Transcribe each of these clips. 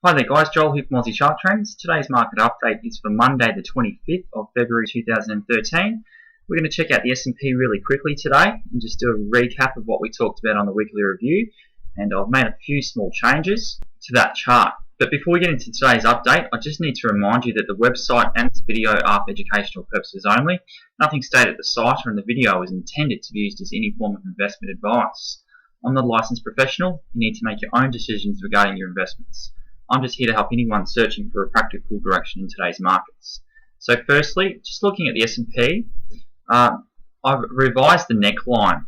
Hi there guys, Joel here from Aussie Chart Trends. Today's market update is for Monday the 25th of February 2013. We're going to check out the S&P really quickly today and just do a recap of what we talked about on the weekly review, and I've made a few small changes to that chart. But before we get into today's update, I just need to remind you that the website and this video are for educational purposes only. Nothing stated at the site or in the video is intended to be used as any form of investment advice. I'm not a licensed professional. You need to make your own decisions regarding your investments. I'm just here to help anyone searching for a practical direction in today's markets. So firstly, just looking at the S&P, I've revised the neckline.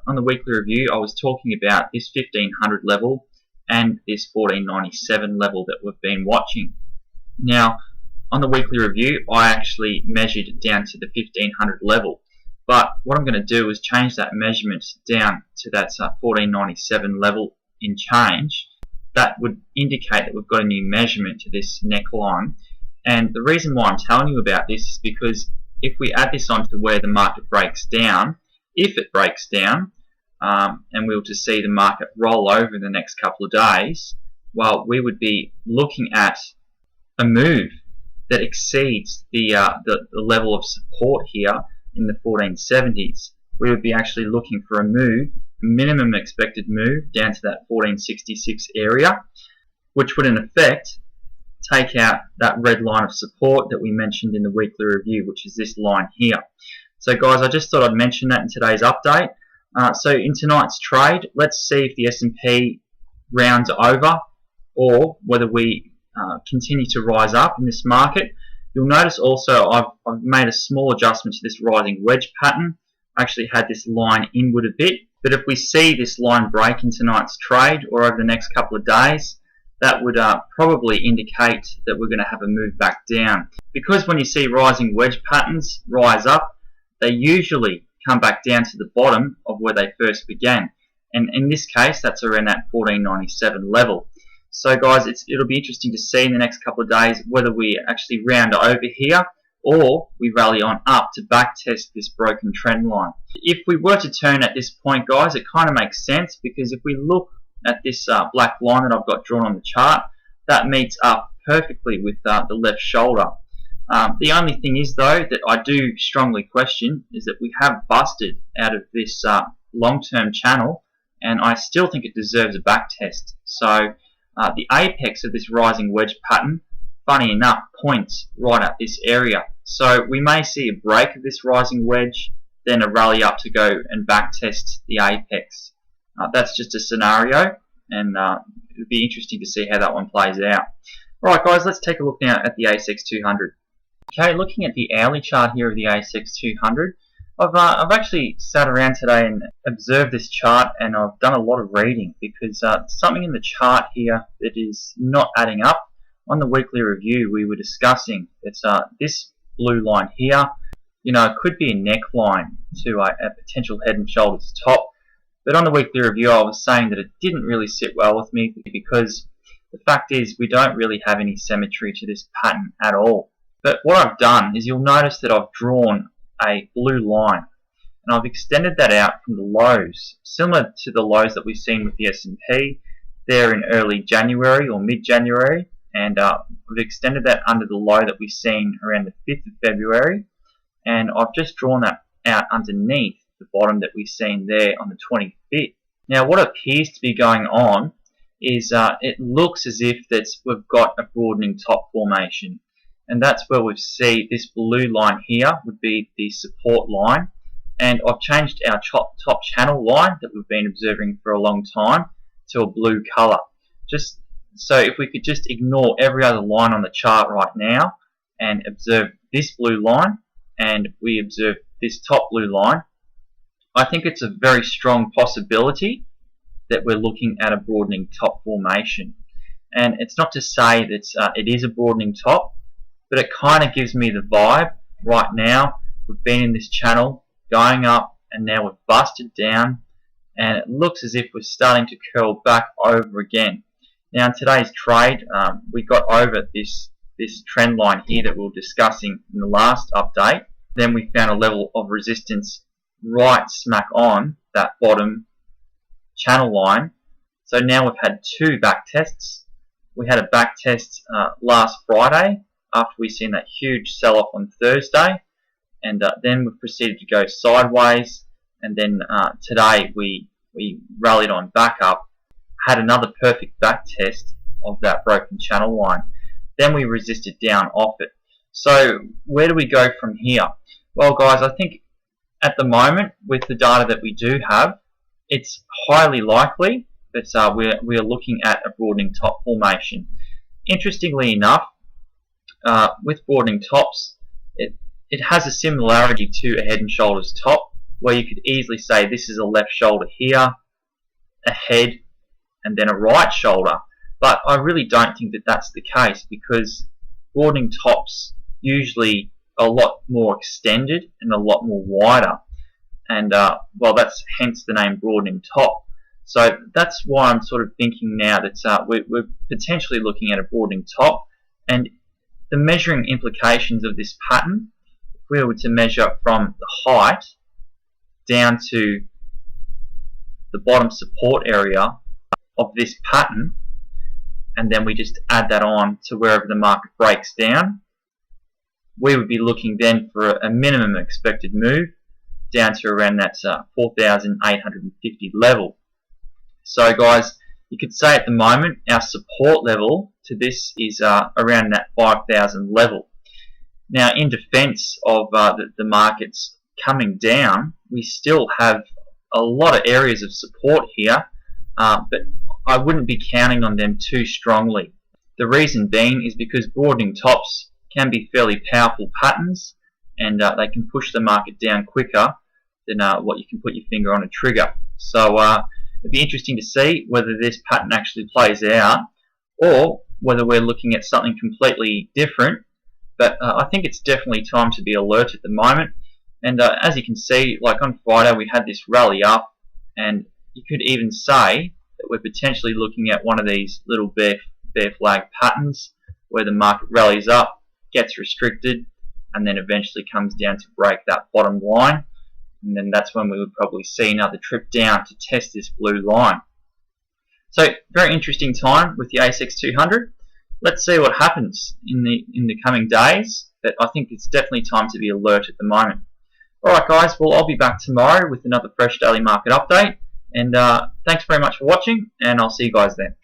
On the weekly review, I was talking about this 1500 level and this 1497 level that we've been watching. Now, on the weekly review, I actually measured down to the 1500 level. But what I'm going to do is change that measurement down to that 1497 level in change. That would indicate that we've got a new measurement to this neckline. And the reason why I'm telling you about this is because if we add this on to where the market breaks down, if it breaks down, and we were to see the market roll over in the next couple of days, well, we would be looking at a move that exceeds the level of support here in the 1470s. We would be actually looking for a move, minimum expected move down to that 1466 area, which would in effect take out that red line of support that we mentioned in the weekly review, which is this line here. So guys, I just thought I'd mention that in today's update. So in tonight's trade, let's see if the S&P rounds over or whether we continue to rise up in this market. You'll notice also I've made a small adjustment to this rising wedge pattern. I actually had this line inward a bit. But if we see this line break in tonight's trade or over the next couple of days, that would probably indicate that we're going to have a move back down. Because when you see rising wedge patterns rise up, they usually come back down to the bottom of where they first began. And in this case, that's around that 1497 level. So guys, it'll be interesting to see in the next couple of days whether we actually round over here or we rally on up to back test this broken trend line. If we were to turn at this point, guys, it kind of makes sense, because if we look at this black line that I've got drawn on the chart, that meets up perfectly with the left shoulder. The only thing is, though, that I do strongly question is that we have busted out of this long-term channel, and I still think it deserves a back test. So the apex of this rising wedge pattern, funny enough, points right at this area. So we may see a break of this rising wedge, then a rally up to go and back test the apex. That's just a scenario, and it'll be interesting to see how that one plays out. Alright guys, let's take a look now at the asx200. Okay, looking at the hourly chart here of the asx200, I've actually sat around today and observed this chart, and I've done a lot of reading, because something in the chart here that is not adding up. On the weekly review, we were discussing that this blue line here, it could be a neckline to a potential head and shoulders top. But on the weekly review, I was saying that it didn't really sit well with me, because the fact is we don't really have any symmetry to this pattern at all. But what I've done is, you'll notice that I've drawn a blue line, and I've extended that out from the lows, similar to the lows that we've seen with the S&P there in early January or mid-January. And we've extended that under the low that we've seen around the 5th of February, and I've just drawn that out underneath the bottom that we've seen there on the 25th. Now what appears to be going on is it looks as if we've got a broadening top formation, and that's where we see this blue line here would be the support line, and I've changed our top channel line that we've been observing for a long time to a blue color. So if we could just ignore every other line on the chart right now and observe this blue line, and we observe this top blue line, I think it's a very strong possibility that we're looking at a broadening top formation. And it's not to say that it is a broadening top, but it kind of gives me the vibe right now. We've been in this channel going up, and now we've busted down, and it looks as if we're starting to curl back over again. Now in today's trade, we got over this trend line here that we were discussing in the last update. Then we found a level of resistance right smack on that bottom channel line. So now we've had two back tests, We had a back test last Friday after we seen that huge sell-off on Thursday, and then we proceeded to go sideways, and then today we rallied on back up, had another perfect back test of that broken channel line. Then we resisted down off it. So where do we go from here? Well, guys, I think at the moment, with the data that we do have, it's highly likely that we're looking at a broadening top formation. Interestingly enough, with broadening tops, it has a similarity to a head and shoulders top, where you could easily say this is a left shoulder here, a head, and then a right shoulder. But I really don't think that that's the case, because broadening tops usually are a lot more extended and a lot more wider, and well, that's hence the name broadening top. So that's why I'm sort of thinking now that we're potentially looking at a broadening top. And the measuring implications of this pattern, if we were to measure from the height down to the bottom support area of this pattern, and then we just add that on to wherever the market breaks down, we would be looking then for a minimum expected move down to around that 4,850 level. So guys, you could say at the moment our support level to this is around that 5,000 level. Now, in defense of the markets coming down, we still have a lot of areas of support here, but I wouldn't be counting on them too strongly. The reason being is because broadening tops can be fairly powerful patterns, and they can push the market down quicker than what you can put your finger on a trigger. So it'd be interesting to see whether this pattern actually plays out, or whether we're looking at something completely different. But I think it's definitely time to be alert at the moment. And as you can see, like on Friday, we had this rally up, and you could even say that we're potentially looking at one of these little bear flag patterns where the market rallies up, gets restricted, and then eventually comes down to break that bottom line. And then that's when we would probably see another trip down to test this blue line. So very interesting time with the asx200. Let's see what happens in the coming days, but I think it's definitely time to be alert at the moment. Alright guys, well, I'll be back tomorrow with another fresh daily market update, and thanks very much for watching, and I'll see you guys then.